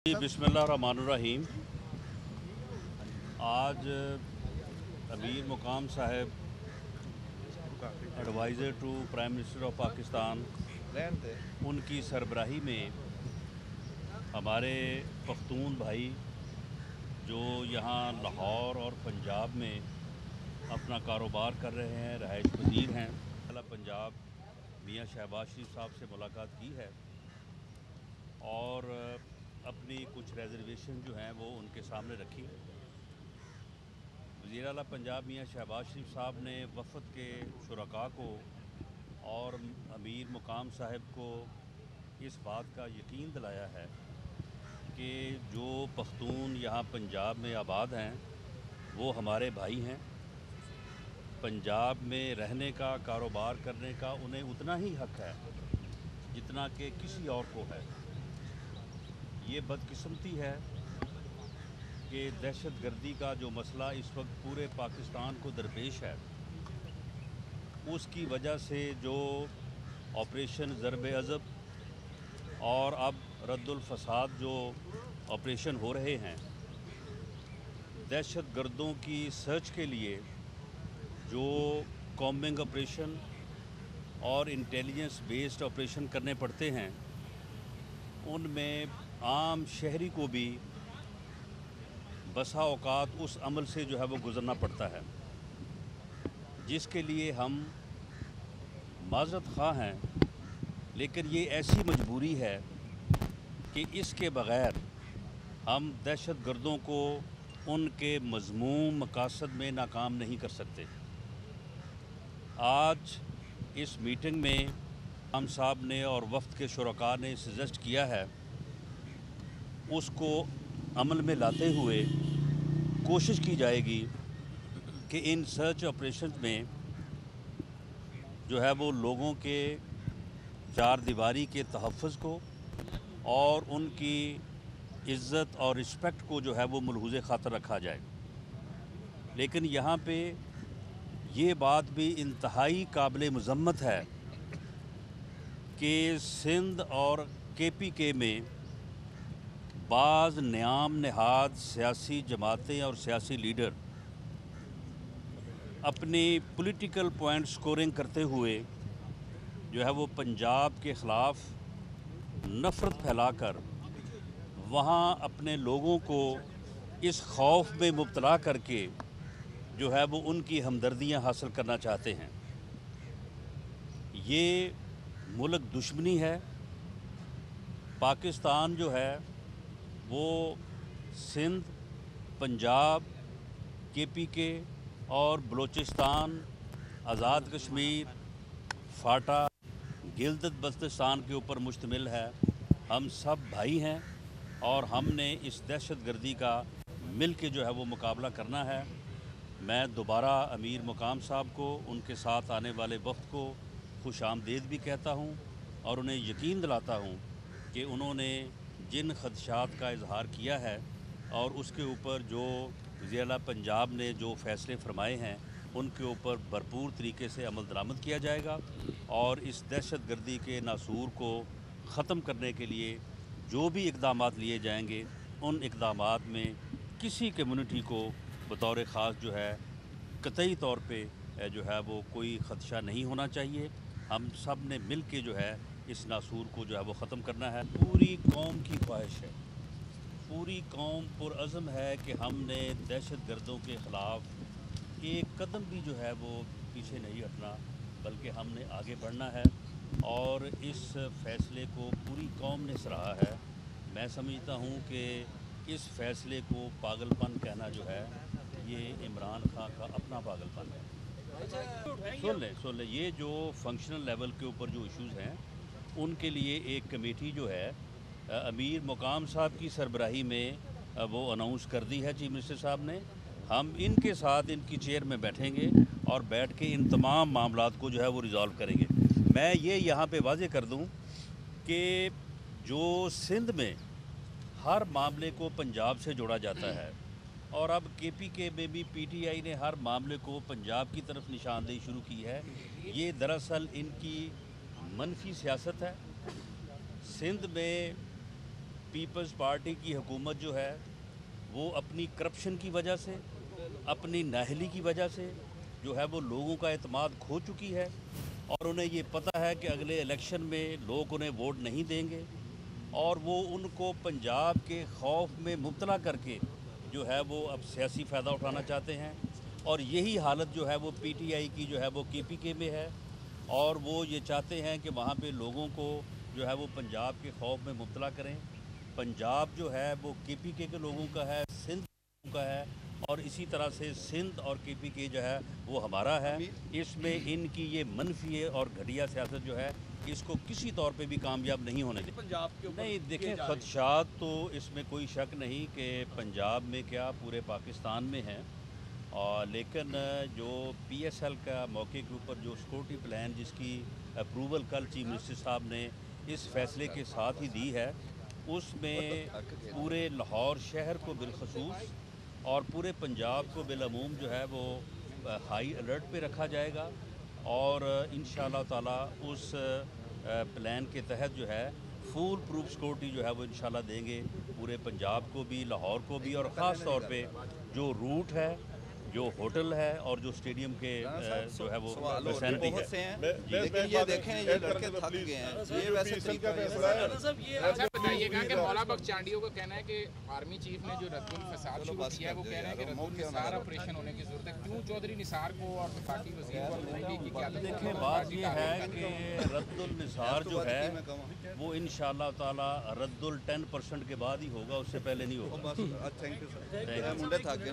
बिस्मिल्लाहिर्रहमानिर्रहीम। आज अमीर मुकाम साहब adviser to prime minister of Pakistan उनकी सरबराही में हमारे पख्तून भाई जो यहाँ लाहौर और पंजाब में अपना कारोबार कर रहे हैं, रहाइश पजीर हैं, पंजाब मियाँ शहबाज शरीफ साहब से मुलाकात की है और अपनी कुछ रिजर्वेशन जो हैं वो उनके सामने रखी। वज़ीर आला पंजाब मियाँ शहबाज शरीफ साहब ने वफ़द के शुरका को और अमीर मुकाम साहब को इस बात का यकीन दिलाया है कि जो पख्तून यहाँ पंजाब में आबाद हैं वो हमारे भाई हैं। पंजाब में रहने का, कारोबार करने का उन्हें उतना ही हक़ है जितना कि किसी और को है। ये बदकिस्मती है कि दहशतगर्दी का जो मसला इस वक्त पूरे पाकिस्तान को दरपेश है, उसकी वजह से जो ऑपरेशन ज़रब-ए-अज़ब और अब रद्दुल फ़साद जो ऑपरेशन हो रहे हैं, दहशतगर्दों की सर्च के लिए जो कॉम्बिंग ऑपरेशन और इंटेलिजेंस बेस्ड ऑपरेशन करने पड़ते हैं, उनमें आम शहरी को भी बसा औकात उस अमल से जो है वो गुज़रना पड़ता है, जिसके लिए हम माज़रत ख़्वाह हैं। लेकिन ये ऐसी मजबूरी है कि इसके बग़ैर हम दहशतगर्दों को उनके मज़मूम मकासद में नाकाम नहीं कर सकते। आज इस मीटिंग में हम साहब ने और वफ़द के शुरका ने सजेस्ट किया है, उसको अमल में लाते हुए कोशिश की जाएगी कि इन सर्च ऑपरेशन में जो है वो लोगों के चार दीवारी के तहफ़्फ़ुज़ को और उनकी इज़्ज़त और रिस्पेक्ट को जो है वो मलहूज़े ख़ातर रखा जाए। लेकिन यहाँ पे ये बात भी इंतहाई काबिल मज़म्मत है कि सिंध और KPK में बाज़ नियाम नहाद सियासी जमातें और सियासी लीडर अपनी पॉलिटिकल पॉइंट स्कोरिंग करते हुए जो है वो पंजाब के ख़िलाफ़ नफ़रत फैलाकर वहाँ अपने लोगों को इस खौफ में मुब्तला करके जो है वो उनकी हमदर्दियाँ हासिल करना चाहते हैं। ये मुल्क दुश्मनी है। पाकिस्तान जो है वो सिंध, पंजाब, KPK और बलूचिस्तान, आज़ाद कश्मीर, फाटा, गिलगित बल्तिस्तान के ऊपर मुश्तमिल है। हम सब भाई हैं और हमने इस दहशतगर्दी का मिल के जो है वो मुकाबला करना है। मैं दोबारा अमीर मुकाम साहब को, उनके साथ आने वाले वक्त को खुश आमदीद भी कहता हूँ और उन्हें यकीन दिलाता हूँ कि उन्होंने जिन खदशात का इजहार किया है और उसके ऊपर जो वज़ीर आला पंजाब ने जो फ़ैसले फरमाए हैं, उनके ऊपर भरपूर तरीके से अमल दरामद किया जाएगा और इस दहशतगर्दी के नासूर को ख़त्म करने के लिए जो भी इक़दामात लिए जाएंगे, उन इक़दामात में किसी कम्युनिटी को बतौर ख़ास जो है कतई तौर पे जो है वो कोई ख़दशा नहीं होना चाहिए। हम सब ने मिल के जो है इस नासूर को जो है वो ख़त्म करना है। पूरी कौम की ख्वाहिश है, पूरी कौम पुरअज़म है कि हमने दहशतगर्दों के ख़िलाफ़ एक कदम भी जो है वो पीछे नहीं हटना, बल्कि हमने आगे बढ़ना है और इस फ़ैसले को पूरी कौम ने सराहा है। मैं समझता हूँ कि इस फ़ैसले को पागलपन कहना जो है ये इमरान खान का अपना पागलपन है। सुन लें, ये जो फंक्शनल लेवल के ऊपर जो इश्यूज़ हैं उनके लिए एक कमेटी जो है अमीर मुकाम साहब की सरबराही में वो अनाउंस कर दी है चीफ मिनिस्टर साहब ने। हम इनके साथ इनकी चेयर में बैठेंगे और बैठ के इन तमाम मामलात को जो है वो रिज़ॉल्व करेंगे। मैं ये यहाँ पे वाज़े कर दूँ कि जो सिंध में हर मामले को पंजाब से जोड़ा जाता है और अब KPK में भी PTI ने हर मामले को पंजाब की तरफ निशानदेही शुरू की है, ये दरअसल इनकी मनफी सियासत है। सिंध में پیپلز پارٹی کی حکومت جو ہے وہ اپنی کرپشن کی وجہ سے، اپنی نااہلی کی وجہ سے جو ہے وہ لوگوں کا اعتماد کھو چکی ہے، اور انہیں یہ پتہ ہے کہ اگلے الیکشن میں لوگ انہیں ووٹ نہیں دیں گے، اور وہ ان کو پنجاب کے خوف میں مبتلا کر کے جو ہے وہ اب سیاسی فائدہ اٹھانا چاہتے ہیں، اور یہی حالت جو ہے وہ پی ٹی آئی کی جو ہے وہ کے پی کے میں ہے، اور وہ یہ چاہتے ہیں کہ وہاں پہ لوگوں کو جو ہے وہ پنجاب کے خوف میں مبتلا کریں۔ پنجاب جو ہے وہ کے پی کے لوگوں کا ہے، سندھ کے لوگوں کا ہے، اور اسی طرح سے سندھ اور کے پی کے جو ہے وہ ہمارا ہے۔ اس میں ان کی یہ منفی اور گھٹیا سیاست جو ہے اس کو کسی طور پہ بھی کامیاب نہیں ہونے دیں۔ پنجاب کے اوپر نہیں دیکھیں، خدشات تو اس میں کوئی شک نہیں کہ پنجاب میں کیا پورے پاکستان میں ہیں، اور لیکن جو پی ایس ایل کا موقع کے اوپر جو سیکورٹی پلان جس کی اپروول کل چیف منسٹر صاحب نے اس فیصلے کے ساتھ ہی دی ہے، اس میں پورے لاہور شہر کو بالخصوص اور پورے پنجاب کو بالعموم جو ہے وہ ہائی الرٹ پہ رکھا جائے گا، اور انشاءاللہ تعالی اس پلان کے تحت جو ہے فول پروف سیکورٹی جو ہے وہ انشاءاللہ دیں گے پورے پنجاب کو بھی، لاہور کو بھی، اور خاص طور پہ جو روٹ ہے، جو ہوٹل ہے، اور جو اسٹیڈیم کے جو ہے وہ ویسینٹی ہے۔ لیکن یہ دیکھیں یہ لڑکے تھک گئے ہیں، یہ ویسے طریقہ اچھا بتائیے گا کہ مولا بخش چانڈیوں کا کہنا ہے کہ آرمی چیف نے جو رد الفساد شروع کیا ہے وہ کہہ رہے ہیں کہ رد النصار آپریشن ہونے کی ضرورت ہے، کیوں چودھری نثار کو اور وفاقی وزیر کو مودی کی قیادت میں؟ دیکھیں بات یہ ہے کہ رد النصار جو ہے وہ انشاءاللہ تعالی رد ال 10% کے بعد ہی ہوگا، اس سے پہلے نہیں ہوگا۔ تھینک یو سر، منڈے تھک گئے۔